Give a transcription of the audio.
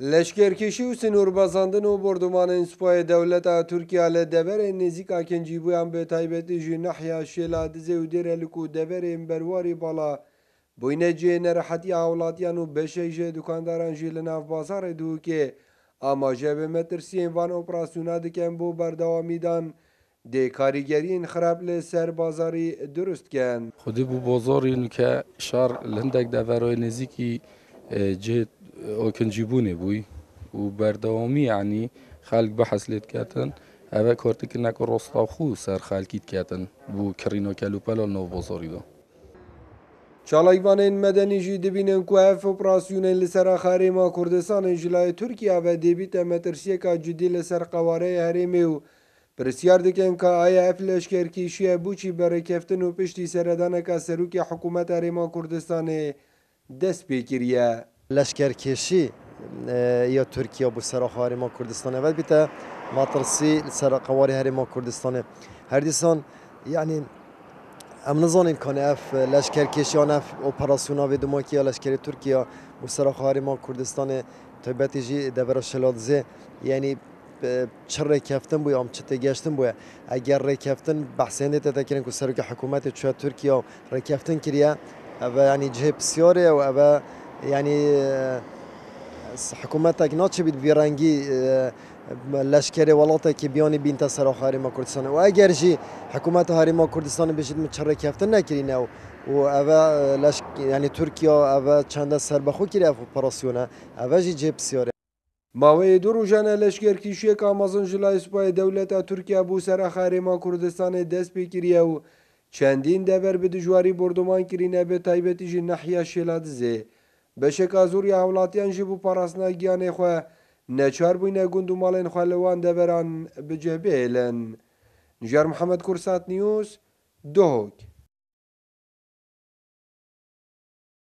لشکرکشی و سنوربازاندن و بردمان سپاه دولت ترکیه لدور نزیک کنجیبویان به تایبەتی جی نحیا شێلادزێ و دێرە لکو دەڤەرێن بەرواری باڵا بوینە جێ نەرەحەتی هاوڵاتیان و بەشەی دوکانداران ژی لە ناو بازارێ دووکێ ئاماژە بە مەترسیên van operasyona dikin بۆ بەردەوامیدان دê کاریگەرین خراپ لە سەر بازاری درستکەن. خودی بو بازاری نکه شار لندک دورای نزیکی جه اوکنجیبونه بوی و بردوامی یعنی خلق بحث لید کتن اوه کارتی که نکو راستا خو سر خلقیت کتن بو کرینا کلوپلا نو بازاری دا Çalayvanên medenî jî dibînin ku ev operasyonên li ser Xarêma Kurdistanê ji layê Tirkiye ve dêbîte metirsiyeka cidî li ser qewareyê herêmê û pirsiyar dikin ka aya ev leşkerkêşiya bûçî berêkeftin û piştî seredaneka serokê hikûmeta Herêma Kurdistanê dest pê kiriye. لشکرکشی یا ترکیه بو سر هریما کردستان اول بیته ماترسی سر قواری هریما کردستان هر دیسان یعنی ام نزانیم کنه اف لشکرکشی آن اف اپراسیونا و دماکی لشکری ترکیه بو سر هریما کردستان تایبەتی جی دبر شلادزه یعنی چه ریکفتن بوی ام چه تگشتن بوی اگر ریکفتن بحثنده تذکرین که سرک حکومت چه ترکیه ریکفتن کریه و یعنی جه بسیاره و یعنی حکومت ناچه بید بیرنگی لشکر ولاته که بیانی بین سر هریما کردستان و اگر جی حکومت هریما کردستان بشید مچره کفتن نکرینه و اوه یعنی ترکیه اوه چند سر بخو کری اف اپراسیونه اوه جی بسیاره ماوەیە دوو ڕۆژانە لەشکێرکیشیەک ئامازن ji لای سوپای دەولەتە تورکیا بوو سەر Xarêma Kurdistanê dest pê kiriye û çendîn dever bi dijwarî bordoman kirîne bê taybetî jî nehiya Şêladizê. Beşeka zûriya hewlatiyan jî bû parastina giyanê xwe neçar bûyne gund û malên xwe li wan deveran bicehbêlin. Nijer Mihemed Kursat News, Duhok.